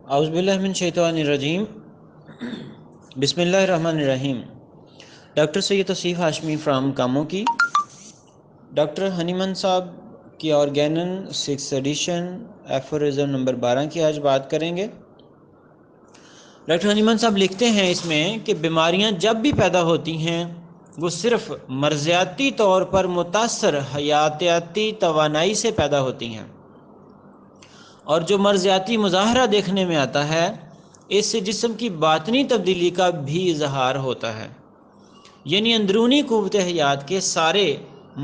اعوذ باللہ من الشیطان الرجیم بسم اللہ الرحمن الرحیم. Doctor Syed Tauseef Hashmi from کاموں کی. ڈاکٹر ہنیمن صاحب کی آرگینن 6 ایڈیشن ایفورزم نمبر 12 کی آج بات کریں گے. ڈاکٹر ہنیمن صاحب لکھتے ہیں اس میں کہ بیماریاں جب بھی پیدا ہوتی ہیں وہ صرف مرضیاتی طور پر متاثر حیاتیاتی توانائی سے پیدا ہوتی ہیں، اور جو مرضیاتی مظاہرہ دیکھنے میں آتا ہے اس سے جسم کی باطنی تبدیلی کا بھی اظہار ہوتا ہے، یعنی اندرونی قوت حیات کے سارے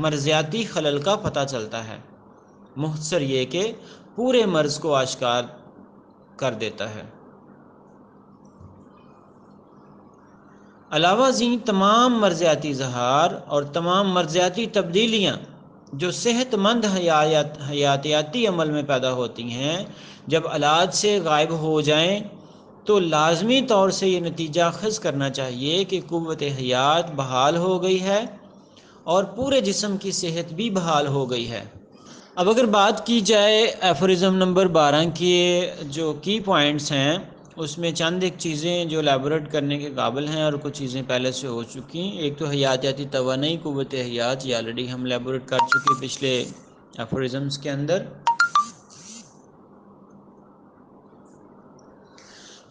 مرضیاتی خلل کا پتہ چلتا ہے. مختصر یہ کہ پورے مرض کو آشکار کر دیتا ہے. علاوہ ازیں تمام مرضیاتی اظہار اور تمام مرضیاتی تبدیلیاں جو صحت مند حیاتیاتی عمل میں پیدا ہوتی ہیں جب علاج سے غائب ہو جائیں تو لازمی طور سے یہ نتیجہ اخذ کرنا چاہیے کہ قوت حیات بحال ہو گئی ہے اور پورے جسم کی صحت بھی بحال ہو گئی ہے. اب اگر بات کی جائے ایفورزم نمبر 12 کے جو کی پوائنٹس ہیں اس میں چند ایک چیزیں جو ایلیبوریٹ کرنے کے قابل ہیں اور کچھ چیزیں پہلے سے ہو چکی ہیں. ایک تو حیاتیاتی توانائی قوت حیات، یہ آلریڈی ہم ایلیبوریٹ کر چکے پچھلے ایفورزمس کے اندر.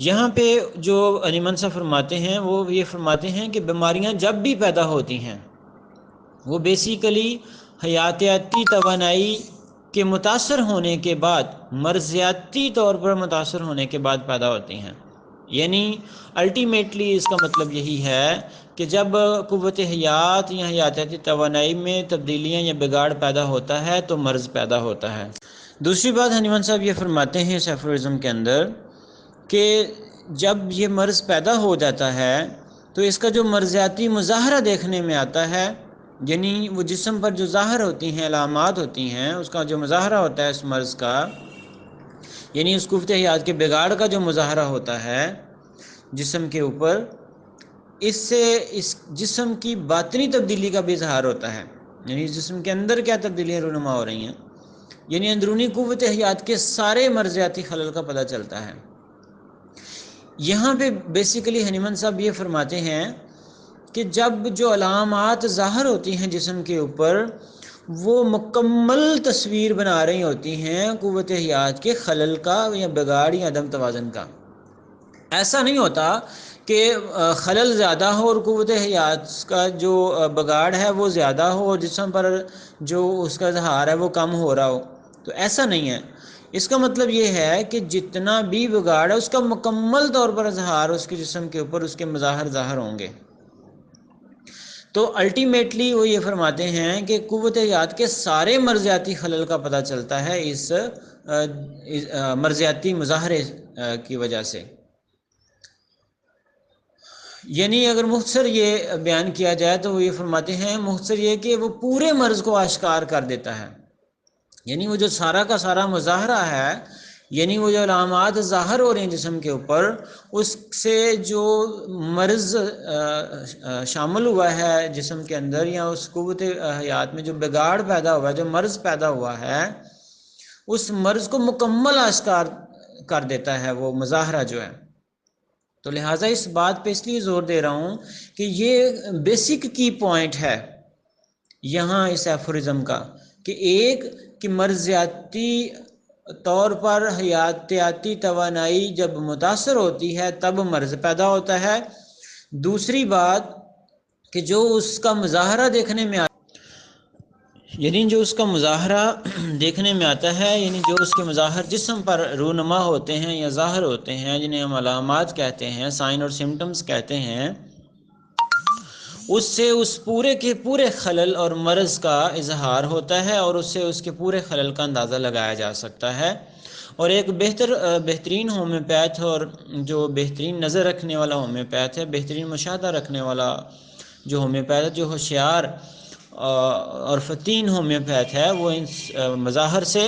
یہاں پہ جو ہنیمن صاحب فرماتے ہیں وہ یہ فرماتے ہیں کہ بیماریاں جب بھی پیدا ہوتی ہیں وہ بیسیکلی حیاتیاتی توانائی کے متاثر ہونے کے بعد، مرضیاتی طور پر متاثر ہونے کے بعد پیدا ہوتی ہیں. یعنی الٹیمیٹلی اس کا مطلب یہی ہے کہ جب قوت حیات یا حیاتیاتی توانائی میں تبدیلیاں یا بگاڑ پیدا ہوتا ہے تو مرض پیدا ہوتا ہے. دوسری بات ہنیمن صاحب یہ فرماتے ہیں اس ایفورزم کے اندر کہ جب یہ مرض پیدا ہو جاتا ہے تو اس کا جو مرضیاتی مظاہرہ دیکھنے میں آتا ہے، یعنی وہ جسم پر جو ظاہر ہوتی ہیں علامات ہوتی ہیں اس کا جو مظاہرہ ہوتا ہے اس مرض کا، یعنی اس قوت حیات کے بگاڑ کا جو مظاہرہ ہوتا ہے جسم کے اوپر، اس سے اس جسم کی باطنی تبدیلی کا بھی اظہار ہوتا ہے. یعنی جسم کے اندر کیا تبدیلیاں رونما ہو رہی ہیں، یعنی اندرونی قوت حیات کے سارے مرضیاتی خلل کا پتہ چلتا ہے. یہاں پہ بیسیکلی ہنیمن صاحب یہ فرماتے ہیں کہ جب جو علامات ظاہر ہوتی ہیں جسم کے اوپر وہ مکمل تصویر بنا رہی ہوتی ہیں قوت حیات کے خلل کا یا بگاڑ یا عدم توازن کا. ایسا نہیں ہوتا کہ خلل زیادہ ہو اور قوت حیات کا جو بگاڑ ہے وہ زیادہ ہو اور جسم پر جو اس کا اظہار ہے وہ کم ہو رہا ہو، تو ایسا نہیں ہے. اس کا مطلب یہ ہے کہ جتنا بھی بگاڑ ہے اس کا مکمل طور پر اظہار اس کے جسم کے اوپر اس کے مظاہر ظاہر ہوں گے. تو الٹیمیٹلی وہ یہ فرماتے ہیں کہ قوت حیات کے سارے مرضیاتی خلل کا پتہ چلتا ہے اس مرضیاتی مظاہرے کی وجہ سے. یعنی اگر مختصر یہ بیان کیا جائے تو وہ یہ فرماتے ہیں مختصر یہ کہ وہ پورے مرض کو آشکار کر دیتا ہے. یعنی وہ جو سارا کا سارا مظاہرہ ہے، یعنی وہ جو علامات ظاہر ہو رہے ہیں جسم کے اوپر، اس سے جو مرض شامل ہوا ہے جسم کے اندر یا اس قوت حیات میں جو بگاڑ پیدا ہوا ہے، جو مرض پیدا ہوا ہے، اس مرض کو مکمل آشکار کر دیتا ہے وہ مظاہرہ جو ہے. تو لہٰذا اس بات پہ اس لیے زور دے رہا ہوں کہ یہ بیسک کی پوائنٹ ہے یہاں اس ایفورزم کا، کہ ایک کہ مرضیاتی طور پر حیاتیاتی توانائی جب متاثر ہوتی ہے تب مرض پیدا ہوتا ہے. دوسری بات کہ جو اس کا مظاہرہ دیکھنے میں یعنی جو اس کا مظاہرہ دیکھنے میں آتا ہے، یعنی جو اس کے مظاہر جسم پر رونما ہوتے ہیں یا ظاہر ہوتے ہیں جنہیں ہم علامات کہتے ہیں، سائن اور سمٹمز کہتے ہیں، اس سے اس پورے کے پورے خلل اور مرض کا اظہار ہوتا ہے اور اس سے اس کے پورے خلل کا اندازہ لگایا جا سکتا ہے. اور ایک بہترین ہومیوپیتھ اور جو بہترین نظر رکھنے والا ہومیوپیتھ ہے، بہترین مشاہدہ رکھنے والا جو ہومیوپیتھ ہے، جو ہوشیار اور فتین ہومیوپیتھ ہے، وہ ان مظاہر سے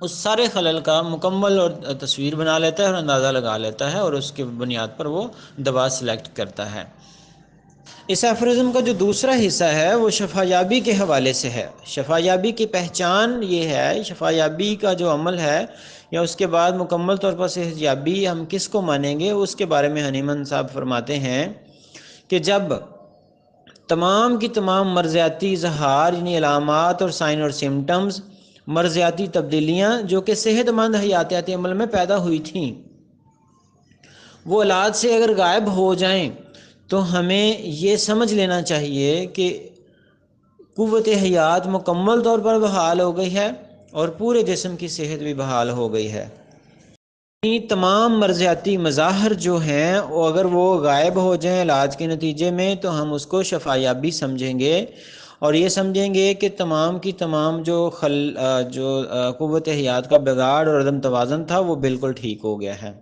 اس سارے خلل کا مکمل اور تصویر بنا لیتا ہے اور اندازہ لگا لیتا ہے اور اس کے بنیاد پر وہ دوا سلیکٹ کرتا ہے. اس ایفرزم کا جو دوسرا حصہ ہے وہ شفا یابی کے حوالے سے ہے۔ شفا یابی کی پہچان یہ ہے، شفا یابی کا جو عمل ہے یا اس کے بعد مکمل طور پر صحت یابی ہم کس کو مانیں گے، اس کے بارے میں ہنیمن صاحب فرماتے ہیں کہ جب تمام کی تمام مرضیاتی اظہار یعنی علامات اور سائن اور سمٹمز، مرضیاتی تبدیلیاں جو کہ صحت مند حیاتیاتی عمل میں پیدا ہوئی تھیں، وہ علاج سے اگر غائب ہو جائیں تو ہمیں یہ سمجھ لینا چاہیے کہ قوت حیات مکمل طور پر بحال ہو گئی ہے اور پورے جسم کی صحت بھی بحال ہو گئی ہے۔ تمام مرضیاتی مظاہر جو ہیں اگر وہ غائب ہو جائیں علاج کے نتیجے میں تو ہم اس کو شفا یابی سمجھیں گے، اور یہ سمجھیں گے کہ تمام کی تمام جو قوت حیات کا بگاڑ اور عدم توازن تھا وہ بالکل ٹھیک ہو گیا ہے۔